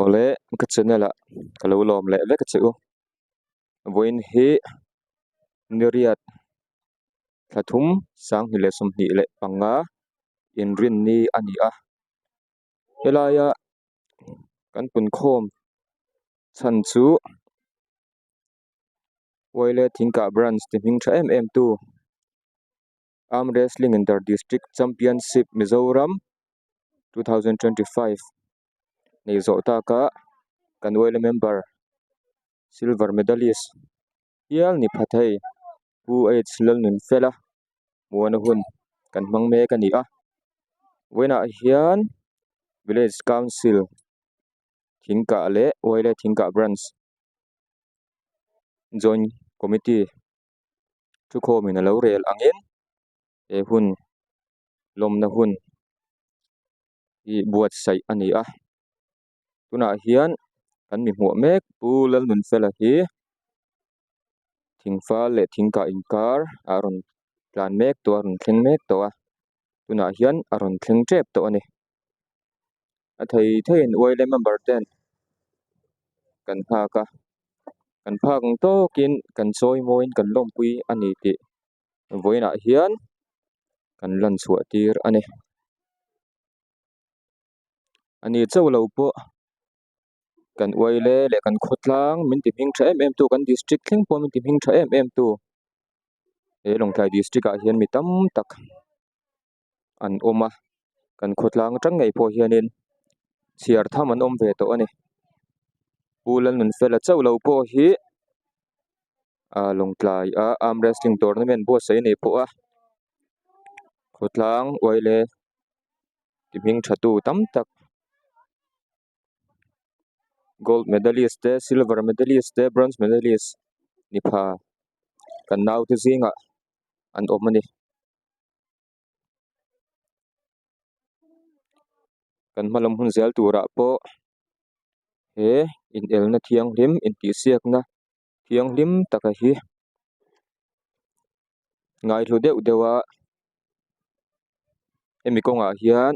ole ka channel kalau lom le ve ka chu voin hi niriat thathum sang hi le som hi le panga in rin ni ani a helaya kan pun khom chan chu oile thingka branch ti hing tha em tu arm wrestling inter district championship Mizoram 2025 nei zo ta ka kan oile member silver medalist hial ni phathai pu age lal nun fela muana hun kan mang me ka ni a wena hian village council thingka le oile thingka branch joint committee thu khom in alo rel angin e hun lom na hun i buat sai ani a tuna hian kan mi hmuh mek pu lal nun fela hi thingfa le thingka inkar aron tlan mek to aron thleng mek to a tuna hian aron thleng tep to ani a thei thein oile member ten kan phak to kin kan choi moin kan lom pui ani ti voina hian kan lan chhuah tir ani chau lo po kan oile le kan khotlang min ti hing tha em tu kan district thleng po min ti hing tha em tu e Longtlai district a hian mi tam tak an oma kan khotlang tang ngei po hianin chiar tham an om ve to ani pulal nun fela chau lo po hi a Longtlai a arm wrestling tournament bo sei nei po a khotlang oile ti hing tha tu tam tak gold medalist te silver medalist te bronze medalist ni pha kan nau te zinga an om ani kan malom hun zel tura po he in el na thiang lim in ti siak na thiang lim taka hi ngai hlu deuh dewa emi konga hian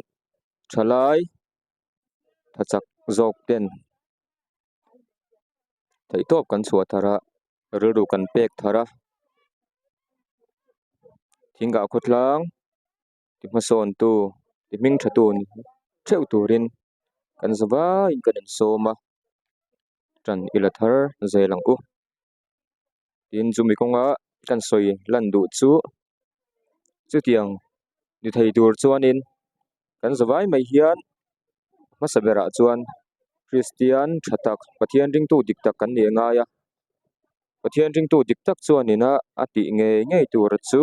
thalai thachak zawk ten thei top kan chhuat thara rilru kan pek thara thingka khotlang ti hmasawn tu ti hming tha tu theuh turin kan zawa in kan in sawma tran ila thar zelang u tin chumi konga kan soi lan du chu tiang ni thei tur chuanin kan zawai mai hian masabera chuan Christian thatak pathian ring tu dik tak kan ni ngaya pathian ring tu dik tak chuanina ati nge ngei tur chu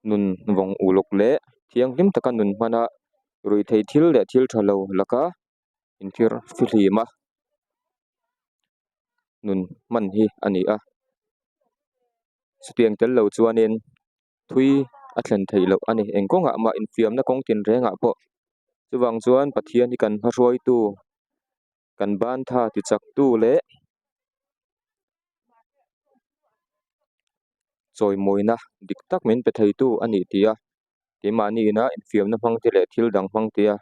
nun vong uluk le thiang lim taka nun hmana rui thei thil le thil thalo laka in thir fihlima nun man hi ani a sutiang tel lo chuanin thui a thlen thei lo ani engkonga ma infiam na kong tin renga po chuwang chuan pathian hi kan hruai tu kan ban tha ti chak tu le choi moina dik tak min pe thei tu ani tia ti mani na infiam na hmang ti le thil dang hmang tia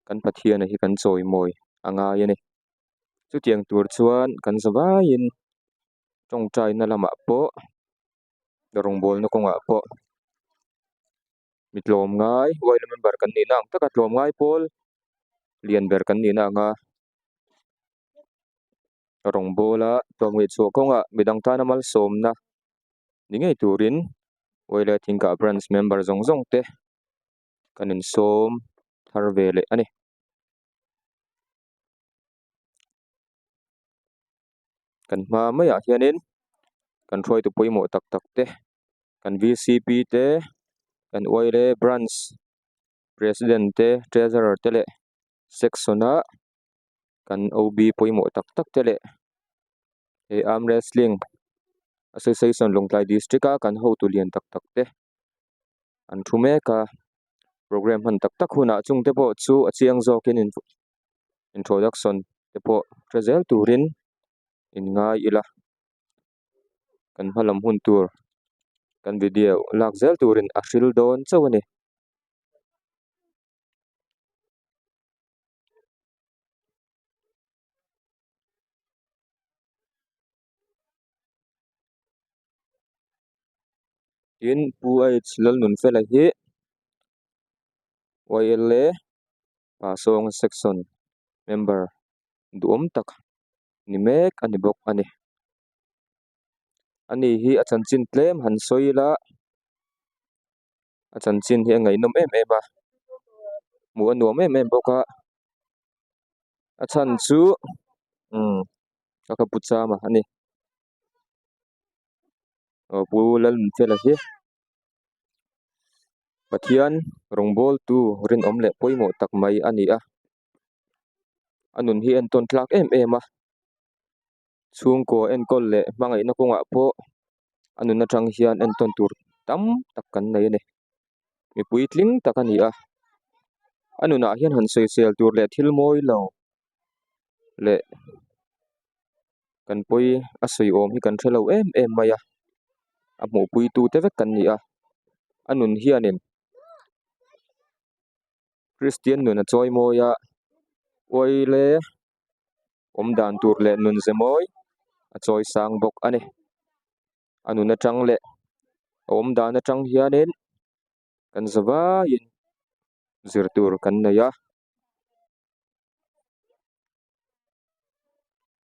kan pathian hi kan choi moi anga yani chutiang tur chuan kan zawain tongtai na lama po dorong bol na konga po mitlom ngai oile member kan ni nang taka tlom ngai pol lian ber kan ni na nga rong bola tongwe chu konga midang ta namal somna ningei turin oile thingka branch member zong zong te kanin som thar vele ani kan hma mai ah hianin kan throi tu poimo tak tak te kan VCP te kan oile branch president te treasurer te le sectiona kan OB poimo tak tak te le e arm wrestling association Longtlai district a kan ho tu lian tak tak te an thu meka program han tak tak huna chung te po chu achiang zawkin introduction te po trazel turin in ngai ila kan hmalam hun tur kan video lak zel turin a hril dawn chawani tin pu ai chilal nun fela hi YLA Pasong section member duom tak ni mek ani bok ani hi achan chin tlem han soila achan chin hi ngai nom em em a mu anuam em em boka achan chu aka pucha ma ani pu lal nun fela hi pathian rongbol tu rin omle poimo tak mai ani a anun hi en ton tlak em em a chung ko en kol le mangai na konga po anun atang hian en ton tur tam tak kan nei ne mi pui tling tak ani a anuna hian han sei sel tur le thil moi lo le kan pui a sei om hi kan thelo em em maya a mu pui tu te vek kan ni a anun hianin Christian nun a choi moya oi le om dan tur le nun zemoi a choi sang bok ani anun atang le om dan atang hianin kan zawa in zirtur kan nei a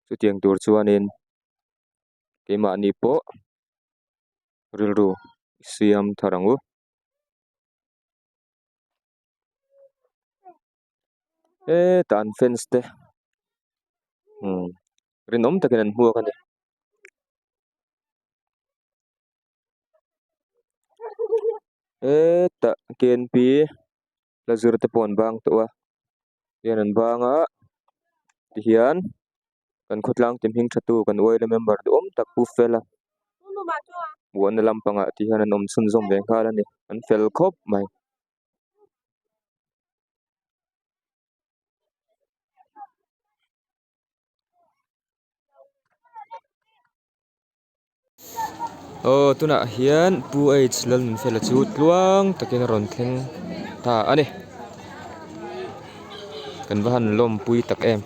chu tiang tur chuanin keima ni po rilru siam tharangu tan fence te rin om takin an hmuak ani ta KNP la zir te pon bang to a hian an banga ti hian kan khotlang tim hing thatu kan oile member duom tak pu fela buan na lampanga ti hian an om sun zom ve khala ani an fel khop mai tuna hian pu age lal nun fela chu tluang takin ron thleng ta ani kan van lom pui tak em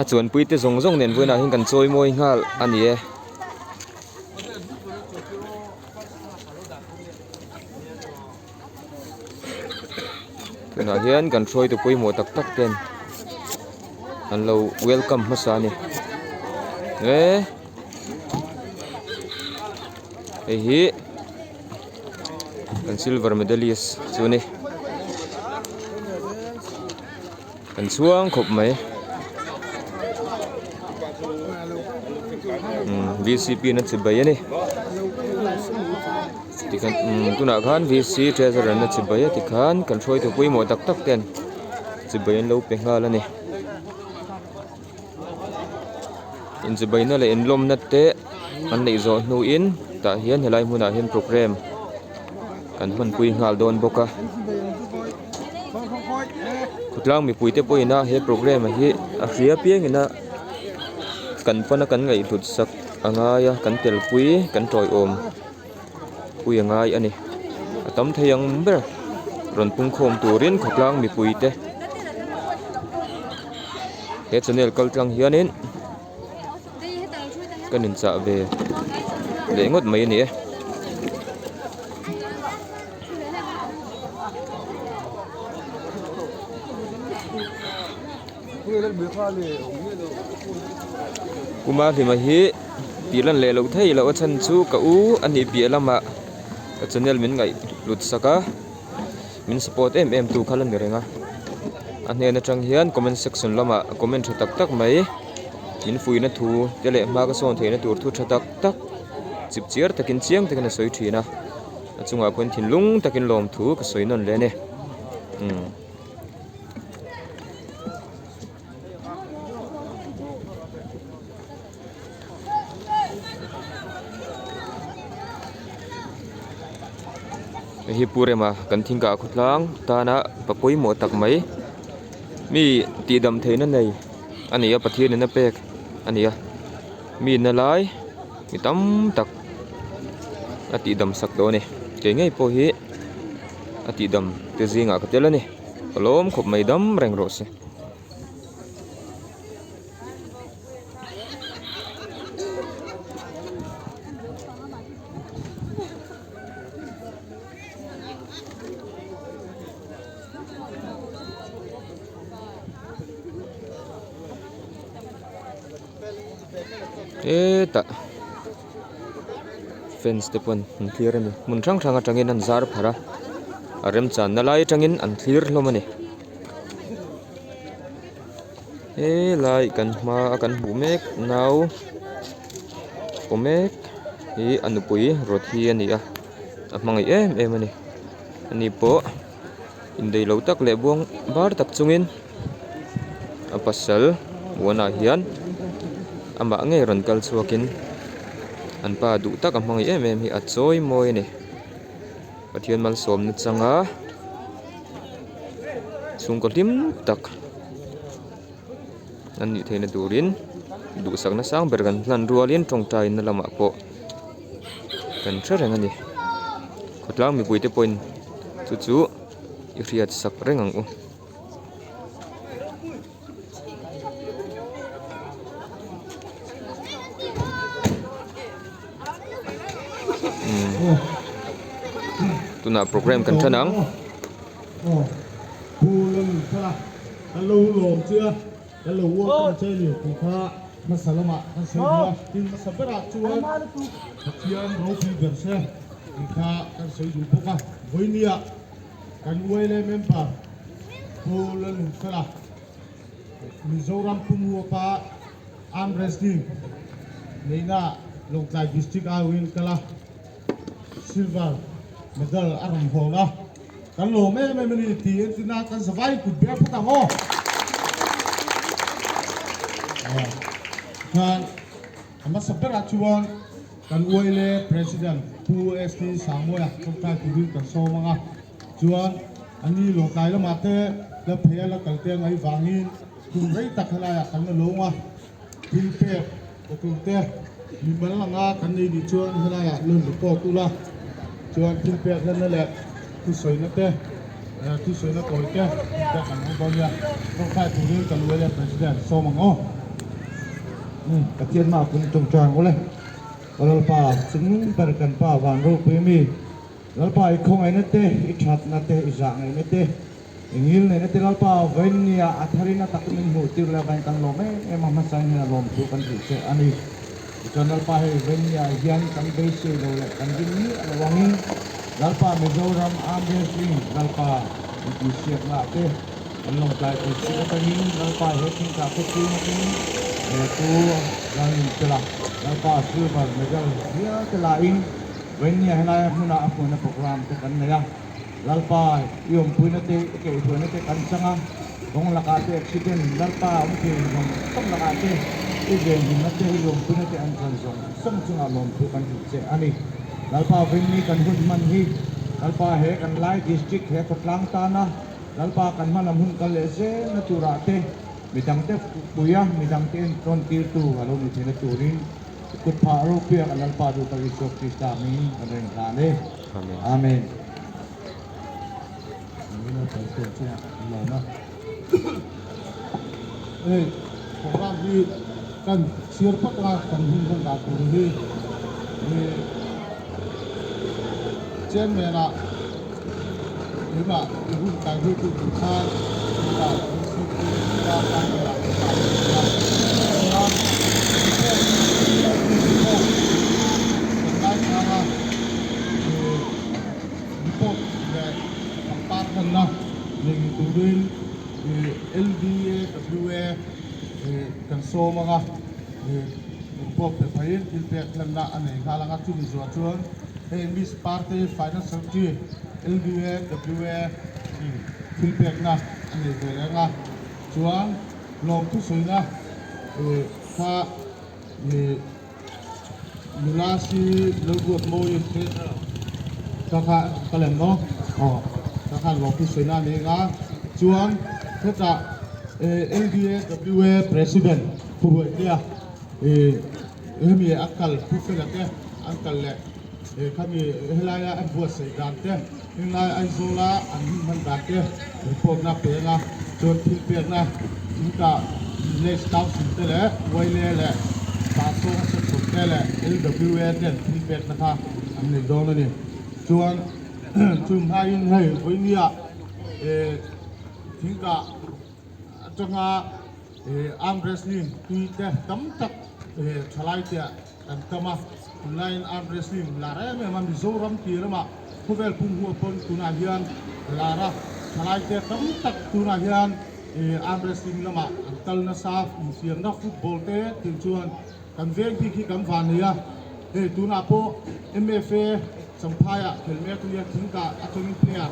a chuan pui te zong zong nen buina hin kan choi moi ngal ani e tuna hian kan throi tu pui mo tak tak ten an lo welcome masa ni hi kan silver medalist chuni kan chuang khop mai VCP na chibai ani tikan tuna khan VC treasurer na chibai tikhan kan throi tu pui mo tak tak ten chibai an lo pe ngal ani in chibai na le in lom na te an nei zo nu in ta hian helai hmuna hian program kan man pui ngal don boka khutlang mi pui te poina he program hi a hria piang ina kan pana kan ngai thut sak angaya kan tel pui kan troi om pui angai ani atam thayang ber ron pung khom turin khutlang mi pui te he channel kaltlang hianin kanin cha ve le ngot mai ni kuma lima hi tilan le lo thei lo chan chu ka u ani bia lama ka channel min ngai lut saka min support em tu khalan ni renga ane na tang hian comment section lama comment tak tak mai min fuina thu tele ma ka son theina tur thu thatak tak chip chiar takin chiang takin soi thina achunga pon thin lung takin lom thu ka soi non le ne hi purema kan thinga khutlang tana papoi mo tak mai mi ti dam theina nei ania pathian na pek ania mi na lai mi tam tak ati dam sak do ni ke ngai po hi ati dam te zinga ka telani kolom khop mai dam reng ro se ta fence te pon an clear ani mun thang thang atangin an zar phara arem chan na lai tangin an clear hlom ani lai kan ma kan bu mek nau pomek hi anupui rothi ani a mangai em ani ani po indei lo tak le buang bar tak chungin apasal wana hian ama nge ron kal chuakin an pa du tak a mangai em hi a choi moi ni pathian mal som na changa chung ko lim tak an ni theina turin du sakna sang ber kan hlan rualin tongtai na lama po kan threng ani khotlang mi puite point chu i riat sak rengang u tuna program kan thanang bulan pula kalau lom chưa kalau uang chơi nhiều thì pha masalah kan saya tin masalah cuan kian rofi berse kita kan saya jumpa kan boynia kan uele mempa bulan pula Mizoram kumua pa armwrestling Nina Longtai district awin kala silver medal aram hola kan lo me ni ti tina kan savai ku be puta mo kan ama sabera chuan kan uile president pu st samoya kota ku kan so manga chuan ani lo tai la mate la phea la kalte ngai wangin ku rei takhala ya kan lo nga tin pe ku te mi balanga kan ni chuan hala ya lo ko tu la chuan tin pe kan la tu soi na te tu soi na ko te ta kan bo ya kota ku kan uile president so manga katian ma pun tung chang ole kalau pa sing berkan pa wan ro pemi lal pa ikong ai nate I chat nate izang ai nate ingil ne nate lal pa venia atharina takmin hu tir la ban kan lome e mama sang na lom tu kan se ani ikan lal pa he venia hian kan be se lo le kan ni alawangi lal pa Mizoram armwrestling lal pa di siap la te long kai ko se ta ni lal pa he tin ka ko tu ni tu yang telah dapat silver medal dia telah in when ya hela muna apa na program tu kan ya lalpa yung punate ke punate kan sanga gong lakate accident lalpa mungkin gong tong lakate igen hinate yung punate an kan song sunga lom tu kan se ani lalpa when ni kan hudman hi lalpa he kan lai district he kotlang tanah lalpa kan malamun kalese naturate midang te kuya midang te ton tirtu alo ni thena turin kut pharo pia alal pa du ta isok krista mi amen kane amen amina ta so cha Allah na program di kan sirpa ka kan hin kan ta tu ni chen me na ni ba hu ta hu tu kha ta kan so mga pop pe pain il pe klan na ane khala nga tu ni zo chuan e mis parte finance secretary LDA WA il pe na ane ko nga chuan lom tu soina kha milasi logot mo yin te ka kalen no ka lom tu soina ne nga chuan theta LDA WA president puroi dia mi akal pufela te akal le kami helaya an buat sei dan te ngai ai zola an man da te report na pe na chon thil pe na kita le staff te le wai le pa so se so te le LWA te thil pe na ka an ne don ni chuan chum hai hai voi nia thingka changa arm wrestling tu te tam tak chalai tia kan kama line arm wrestling lara me man zoram tirama kuvel punghu pon tuna hian lara chalai tia tam tak tuna hian arm wrestling lama kal na saf siam na football te tin chuan kan veng khi kan van nia tuna po MFA sampaya kelme tuya thingka atong player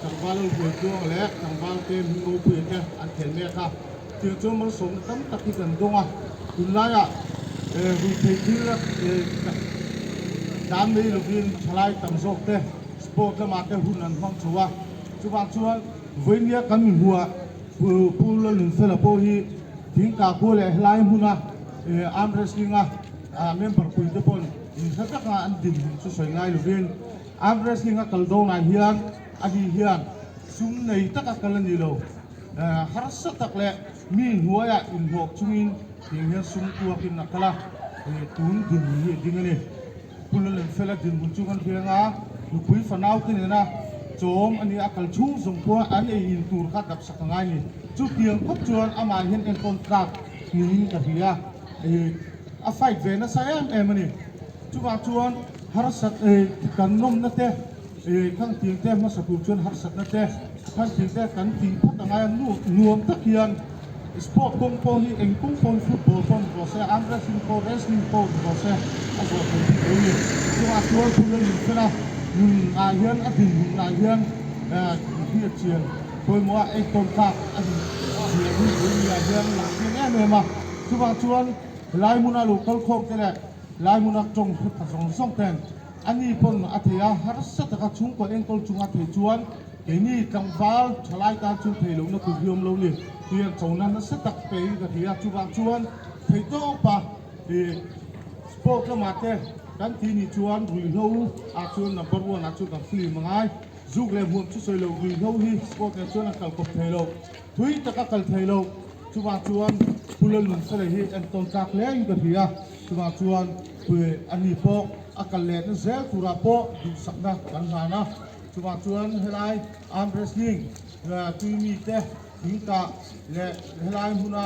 kan valol ko tuang le kan val te mingo puite an kelme ka tin chuan man som tam tak ki kan donga tunlaya hui thei thila dan mei lovin chalai tam zok te sport lama te hunan hong chuwa chuan voinia kan min huwa pulo lin fela po hi thingka ko le hlai huna arm wrestling member pui te pon sa tak nga an din chu soi ngai lovin arm wrestling kal do na hian adi hian sum nei tak kal ni lo har sa tak le mi huaya in hok chungin ting hian sum tuak in nakala tun din hi dingani pulo lin fela din mun chungan phianga lupui fanau tin na chom ani akal chu zong po an in tur kha dap sak ngai ni chu piang khop chuan ama hian en contract ni ka hiya a fight ve na sayam emani chuan har sat kan nom na te khang ting te ma sapu chuan har sat na te khang ting te kan ting phat angai nuam tak hian sport kong po hi eng kong po football pon ko se arm wrestling po ko se aso ko ni chuan pulo ni fela a hian a din na hian hi chian poi mo ai tom ka a chian ni ya hian la ni ne ma chuan lai muna local khok te le lai muna chong pha song ten ani pon athia har sa ta chung ko engkol chung a thei chuan ke ni tangwal thalai ta chu thei lo na ku hiom lo ni tian chona na sa tak pe ka thia chuan thei to pa sport ka mate kan ti ni chuan rui ho a chuan number 1 a chu ka fli mangai zuk le hum chu soi lo rui ho hi sport ne chuan kal ko thei lo thui ta ka kal thei lo chuan pulal nun sa hi an ton kak le ka thia chuan pui ani po akal le na zel kura po du sakna kan hana chuan helai arm wrestling la tui mi te hingka le helai huna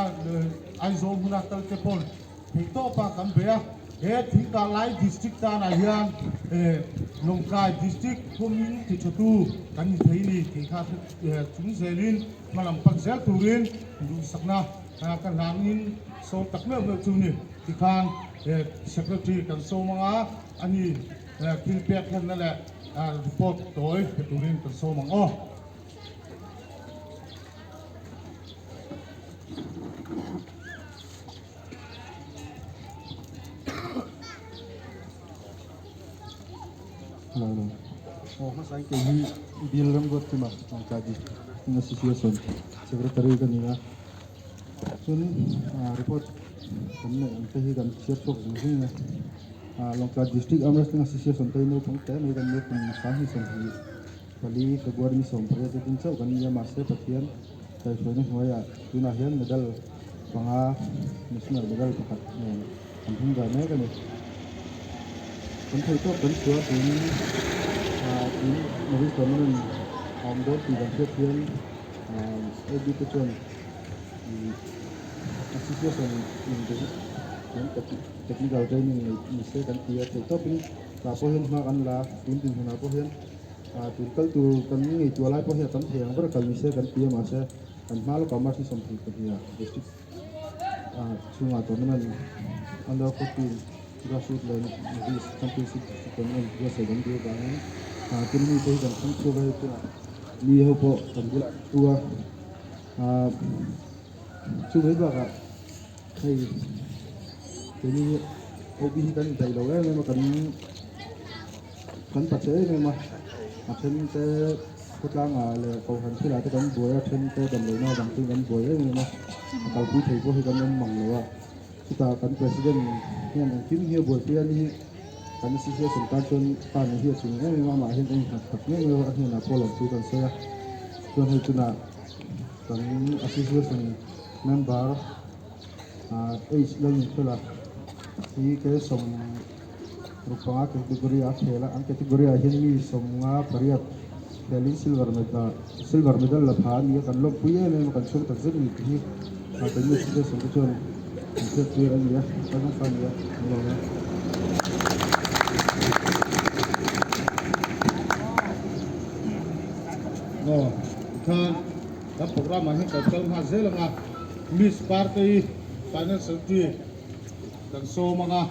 ai zo huna tal te pon thei to pa kan bea thingka lai district ta na hian Longkai district komin ti chatu kan thei ni ti kha chung zelin malam pak zel turin du sakna kan langin so takme chu ni ti khan secretary kan so manga ani kin pek khan na le report toy turin kan so mango mas ay kay bil ram got ma ang kadi na situation secretary kanina sun report kamne tahi kan share sok jing na Longka district amrasting association tayo no pang tayo may kan met ng sahi som hi kali kagwar ni som pre sa tinsaw kaniya master patian tayo so ni hoya tunahian medal panga national medal pakat ang hingga na kan kan tayo to kan suwa ini Mavis Permanent Outdoor Tidak Fian Education Association in technical training Mr. kan dia tetap ini laporan makan lah tuntin laporan tuntal tu kan ini jualan pohon kan yang berkal Mr. kan dia masa kan malu kamar si sampai ke dia district sungai tournament under 14 grassroots level Mavis championship tournament dia sedang dia bangun tim ni tu kan tu baik tu ni hopo tambil tua tu baik bah kai jadi hobi kan dari lawan memang kan pasal memang macam te kutlang le kau kan sila tu kan boya ten te dan lena bang tu kan boya memang kalau tu thei ko kan memang lawa kita kan presiden yang tim hier boya ni kan sisi sultan tan hier sini memang mahir ini haknya memang akhirnya pola tu kan saya tuan itu nak kan association member age lang pula si ke som rupanga kategori akhela ang kategori ahin ni somnga pariat dalin silver medal la phan ni kan lok puye memang kan sur tak zeli ni atau ni sisi sultan Dia anh ya, kan fan ya. No, kan dapat program ini kalau hasil nga Miss Party Final Secretary dan so mga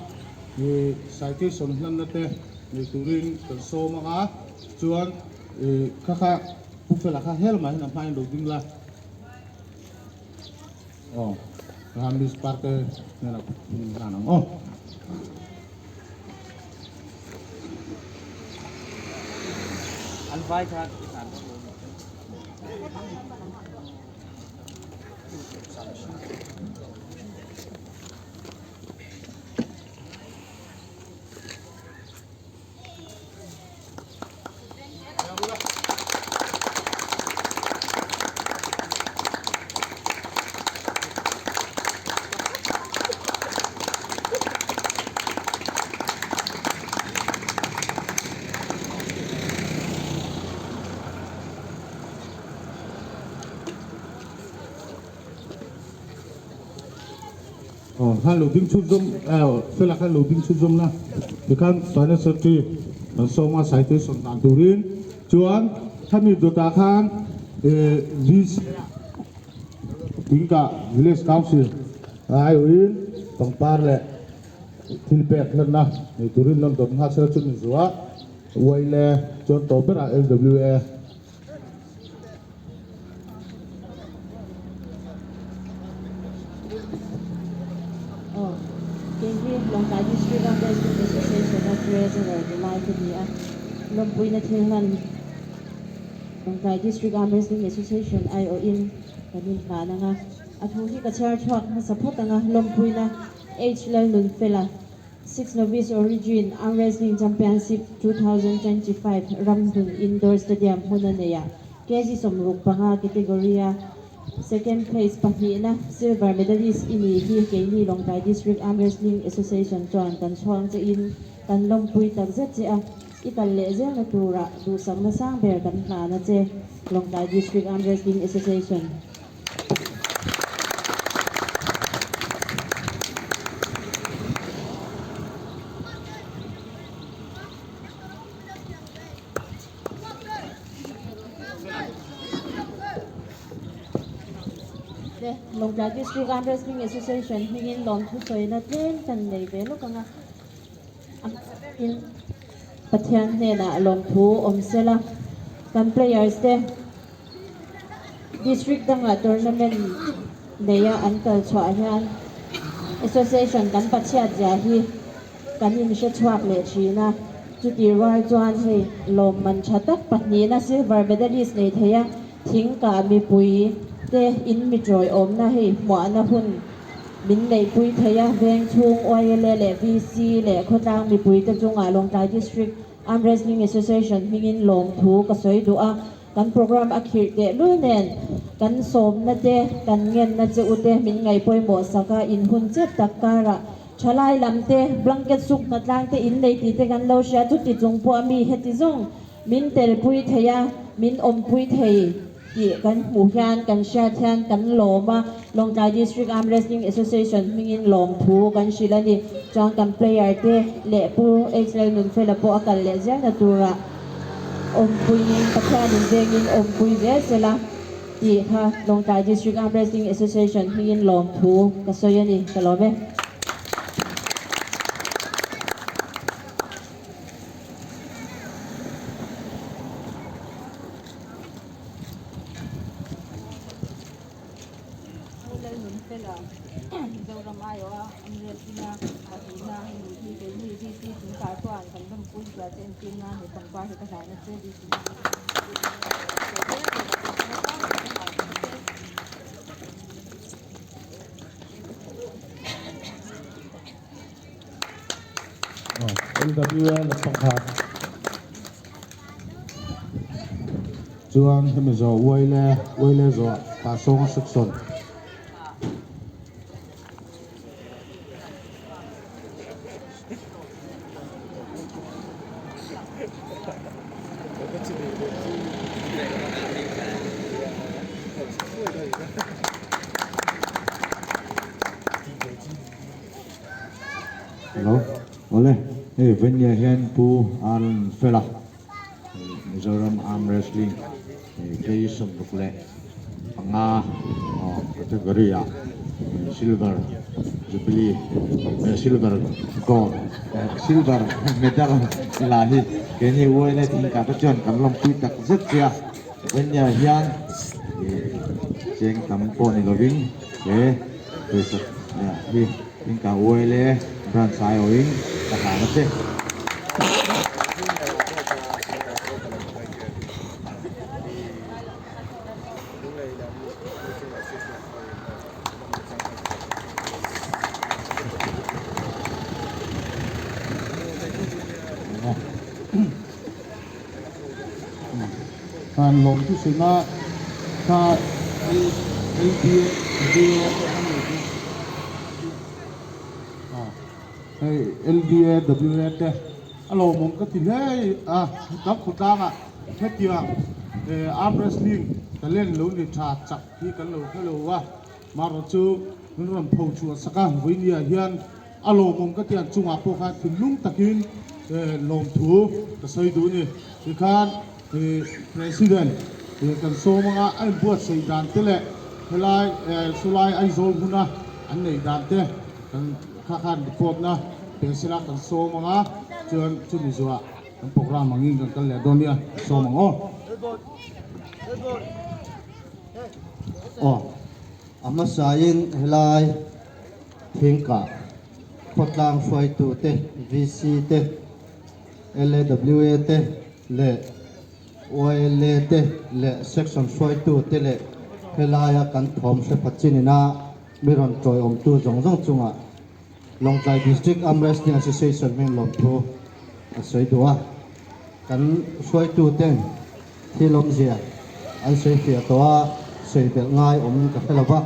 ni citation nan nate ni turin dan so mga chuan kaka pupela ka hel mai na main do dingla oh Miss Party na nanang oh anh vai cha oh han loading chu zoom fela kan loading chu zoom na dekan Final Secretary dan so mga citation nan turin chuan kami dota khan this tingka village council ai uin pangpar le tilpek lan na ni turin lon dom ha sel chun zuwa waile chon to bera LWA Longkai District Ambassador Association of Treasurer delighted me Lompoy na Thilhan Longkai District Ambassador Association ay o in kanin ka na nga at huhi ka charge-hawk na sapot nga Lompoy na H. Lalun Fela 6 Novice Origin Arm Wrestling Championship 2025 Ramdun Indoor Stadium Hunanaya Kesi Somruk pa nga kategorya second place pahina silver medalist ini hi keini Longkai District Arm Wrestling Association chuan kan chuang che in kan Lompoy tak zet che a ikal le zel na tura du sang na sang ber kan hna na che Longkai District Arm Wrestling Association Longkai District Arm Wrestling Association hingin lon thu soi na tlen kan nei ve lo kanga in pathian ne na lon thu om sela kan players te district danga tournament neya ankal chwa hian association kan pachia ja hi kan in she chwak le china chuti rai chuan hei lom man thatak pahni na silver medalist nei theya thingka mi pui te in mi troi om na hei mo na hun min nei pui theya veng chung oil le VC le khotang mi pui te chunga Longkai District Arm Wrestling Association hingin lom thu ka soi du a kan program akhir de lu nen kan som na te kan ngen na che ute min ngai poi mo saka in hun che takara chalai lamte blanket suk na tlang te in nei ti te kan lo sha tu ti chung po mi heti zong min tel pui theya min om pui thei ki kan mu hian kan sha thian kan loma Longkai District Arm Wrestling Association mingin lom thu kan shilani chang kan player te le pu excel nun fela po akal le zer na tura om pui pathian in vengin om pui ve sela ti ha Longkai District Arm Wrestling Association mingin lom thu ka soyani kalobe LWA là pangkat chuan hemi zo waile zo pa song section Hello, ole. Hey, Venya Hian Pu An Fela. Mizoram Arm Wrestling. Kay Som Bukle. Panga category silver jubilee silver gold silver medal lahi kini uai tingkat tujuan kalau kita kerja Venya Hian jeng tampo ni loving besok ya tingkat uai le brand saya wing tak ada sih.การลงที่สุดนะถ้าLBA ให้ LBA WS เนี่ยอารมณ์ผมก็ติดเลยกับคนกลางแค่เดียวอาร์มเรสลิงจะเล่นหรือนิชาจับที่กันเลยแค่เลยว่ามาเราจูนั่นรำพูชัวสักการวิญญาเฮียนอารมณ์ผมก็เตียนจุงอาโปคาถึงลุงตะกินลมถูก็ใส่ดูนี่ที่การ president kan so mga ay buat sa idante le helai sulai ay zol muna an nei dante kan khakan report na pesila kan so mga chuan chumi zuwa kan program mangin kan le donia so mango ama sain helai thingka potlang foi tu te vc te LWA te le OLA te le section 42 te le helaya kan thom se pachinina miron troi om tu jong chunga Longkai District Arm Wrestling Association men lom thu asoi dua kan 42 ten thilom zia an sei fia towa sei bel ngai om ka phelawa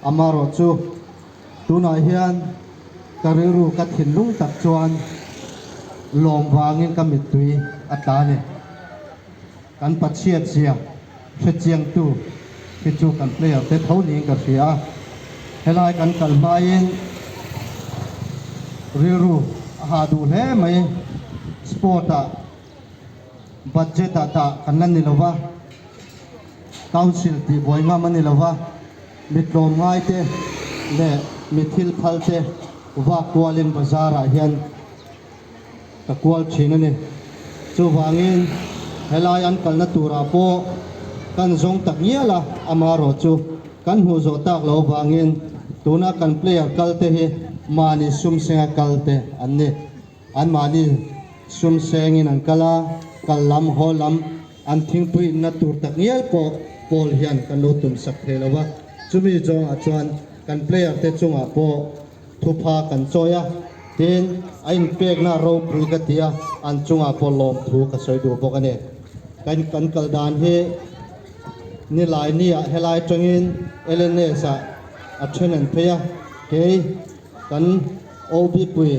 amaro chu tunai hian kariru ka thinlung tak chuan lom wangin ka mitui atani kan pachiat sia chiang tu chu kan player te thoni ka sia helai kan kalmain riru ha du le mai sporta budget ta kan nan nilawa council ti boinga man nilawa mitlom ngai te le mithil phal te wa kwalin bazara hian ta kwal chinani chu wangin helai an kalna tura po kan zong tak niala amaro chu kan hu zo tak lo wangin tuna kan player kalte hi mani sum senga kalte anni an mani sum sengin an kala kalam holam an thingpui na tur tak nial po pol hian kan lo tum sak thelawa chumi jong a chuan kan player te chunga po thupa kan choya tin ain pek na ro pui ka tia an chunga po lom thu ka soi du bokane kan kaldan he ni lai ni helai changin elene sa a thenen pheya ke kan obi pui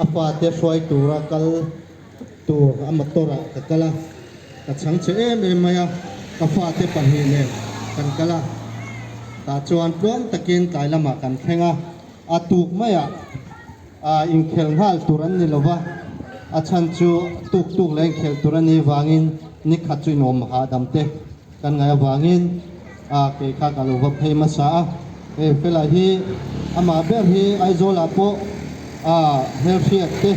apa te soi tura kal tu amatora kala ka changche em maya ka fa te pahi ne kan kala ta chuan plom takin kailama kan thenga atuk maya in khel hal turan ni lova achan chu tuk leng khel turan ni wangin ni khachu nom ha damte kan ngai wangin ke kha kalova phema sa pela hi ama ber hi aizola po healthy te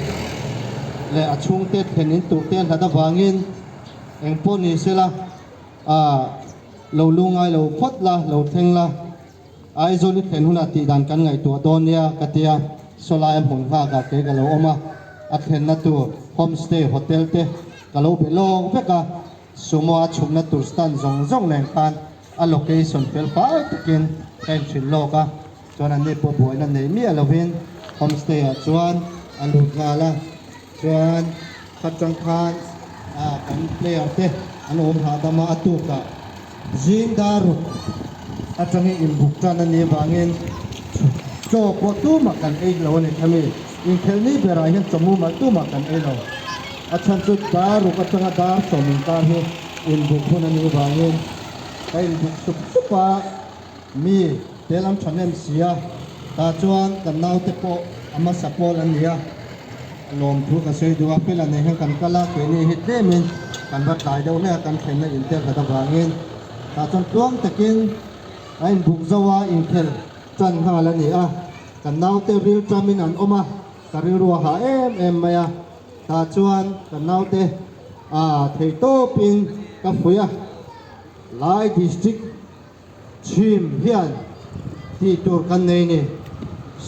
le achung te thenin tu ten hada wangin engpo ni sela lo lungai lo photla lo thengla aizoli then huna ti dan kan ngai tu donia katia solai hmun ha ka ke galo oma athen na tu homestay hotel te galo belo beka sumo achumna tur stand zong leng kan a location fel pa takin kain thin loka chuan an ni po boy na nei mi alovin homestay a chuan alu ngala chuan khatang khan kan player te an om ha dama atuka zindaru atangi imbuktan ani wangin cho ko tu makan ei lo ne thami in khelni bera hian chamu ma tu makan ei lo achan chu daru ka changa dar somin ka hi imbukun ani wangin kai imbuk supa mi telam chanem sia ta chuan kan nau te po ama support an nia lom thu ka sei duwa pela nei hang kan kala ke ni hit de min kan wat lai do ne kan khen na inter ka ta wangin ta chon tuang takin ain buk zawa in khel chan ha la ni a kan nau te ril tramin an oma karil ruwa ha em maya ta chuan kan nau te thei to pin ka fuya lai district chim hian ti tur kan nei ni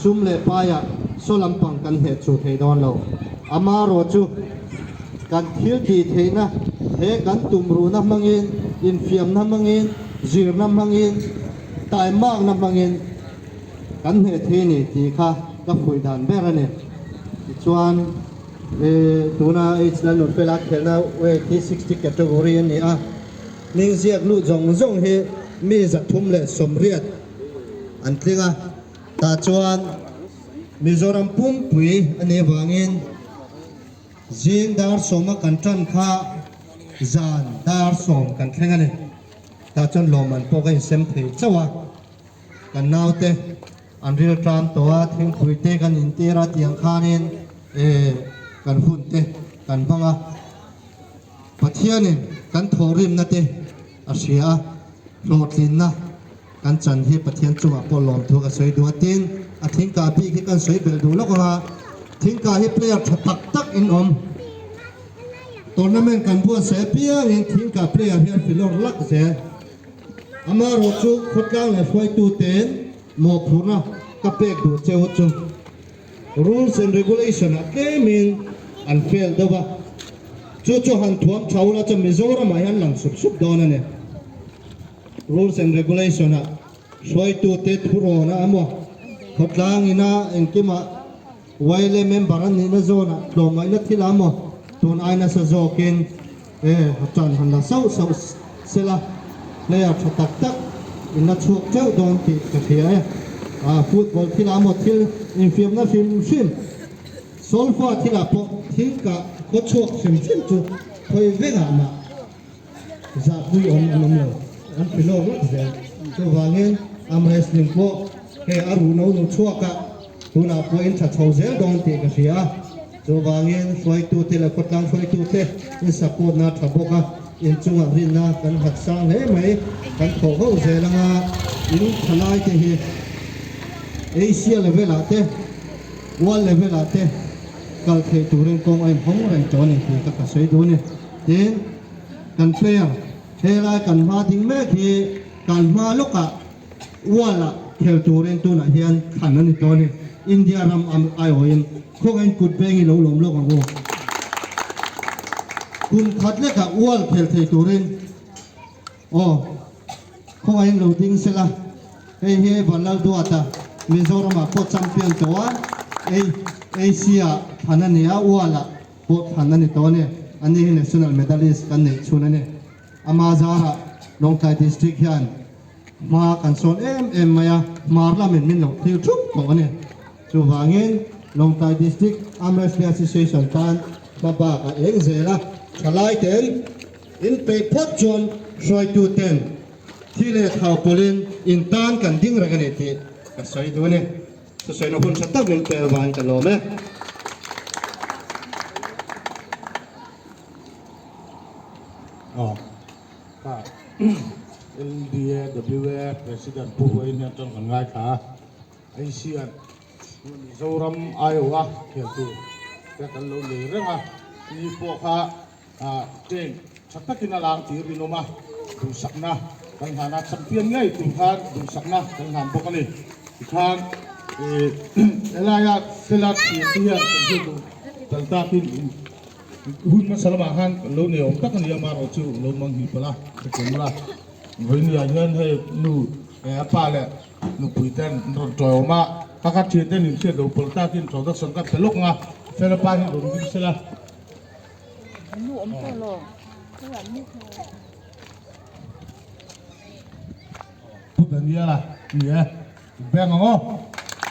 sum le paya solampang kan he chu thei don lo ama ro chu kan thil ti theina he kan tumru na mangin in fiam na mangin zir na mangin tai mak na mangin kan he the ni ti kha ka phui dan ber ani chuan tuna islan no pela khelna we T60 category ani a ning ziak lu zong he mi za thum le somriat an tlinga ta chuan Mizoram pum pui ane wangin zing dar soma kan tran kha zan dar som kan thlenga ne ta chon loman pokai sem thei chawa kan naute an ril tram towa thing pui te kan intira tiang khanin kan hun te kan banga pathianin kan thorim na te asia rotlin na kan chan hi pathian chuwa polom thu ka soi duatin a thingka pi ki kan soi bel du lo ko ha thingka hi player thatak tak in om tournament kan bu se pia in thingka player hian filor lak se ama ro chu khotlang le foi tu ten mo phuna ka pek du cheu chu rules and regulation a gaming and fail dawa chu han thuam thaula cha Mizoram a hian lang sup don ane rules and regulation a soi tu te thuro na amo khotlang ina enkima waile member an ni na zona lomai na thilamo ton aina sa zokin chan han la sau sela player thatak tak ina chuk cheu don ti ka thia football thilamo thil in film na film solfa thila po thingka ko chok sim chu khoi venga ma za bui om lo an pilo lo ze chu wangin am wrestling po he aru no chuaka tuna po in cha chho zel don ti ka sia chu wangin foi tu te la kotlang foi tu te in support na thaboka in chunga rin na kan hat sang le mai kan tho ho ze langa in thalai te hi Asia level ate world level ate kal thei turin kong ai hong ren chon ni ka soi du ni tin kan player hela kan ma ding me ki kan ma loka wala khel turin tu na hian khan ani to ni India ram am ayoin khong ai kut bengi lo lom lo ka go kun khat le ka wal khel thei turin khong ai lo ding sela he banal du ata Mizoram a po champion towa Asia Hanania wala po Hanani tone ani national medalist kan nei chunane Amazara Longkai district hian ma kan son maya marla min lo thil thup ko ane chu wangin Longkai district arm wrestling association tan baba ka eng zela thalai ten in pe phot chon soi tu ten thile thau polin in tan kan ding ragane ti ka soi du ne so soi no hun sa tak min pe wan ka lo me ka LDA WA president pu wai ne tong ngai tha Asian Mizoram Iowa khel tu ka kan lo le renga ni po kha teng chatakina lang ti rinoma du sakna kan hana champion ngai tu khan du sakna kan han bokani khan elaya selat ti hian kan talta tin hun masalama khan lo ne om tak ni ma ro chu lo mang hi pala ke mura ngoi ni yan he nu apa le nu puiten ron toy ma ka thi ten ni se do polta tin production ka pelok nga sela pa ni ro ni sela nu om to lo dan dia lah dia beng ngo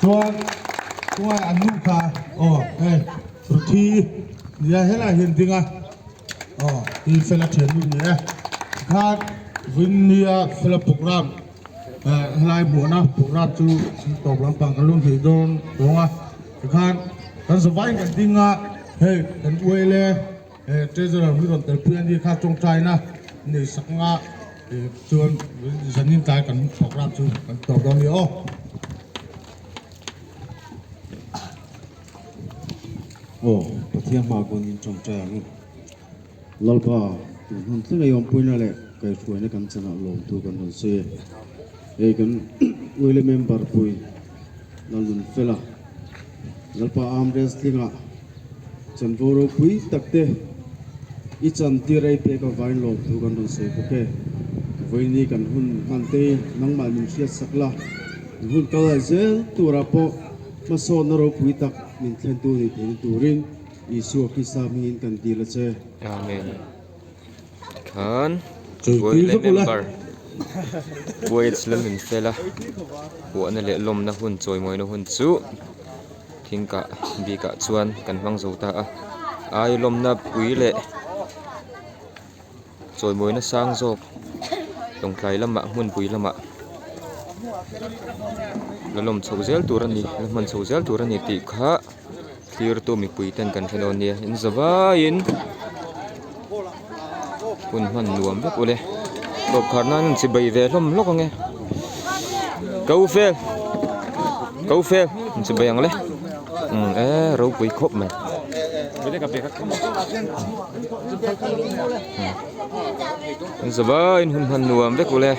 tua anu ka ruti dia hela hin dinga in fela thenu ne kha vinia fela program lai bo na program chu to blang pang kalun hi don donga kan kan survive kan tinga hey kan uele treasurer mi ron terpuan di kha chong china ni saknga chuan zanin tai kan program chu kan to don ni o pathiam ma kon in chong cha ngi lalpa hun thleng ayom puina le kai thuina kan chana lom tu kan hon se e kan uile member pui lalun fela lalpa arm wrestling a chanvoro pui takte i chan tirai pe ka vain lom tu kan hon se ko ke voini kan hun mante nang mal min sia sakla hun kala zel turapo maso na ro pui tak min thlen tu ni thlen turin isu ki samin kan dila che amen kan Chui Woi tui le vak ula. member Woi slam in fela Wa na le lom na hun choi moi na hun chu Thing ka bi ka chuan kan mang zo ta a ai lom na pui le choi moi na sang zo tong klai lama mun pui lama lalom chho zel turan ni lamman chho zel turan ni ti kha clear to mi pui ten kan thanon ni in zawa in kun man nuam bek ule bob kharnan si bai ve lom lok nge kau fel si bayang le ro pui khop man bede ka bek in zawa in hun man nuam bek ule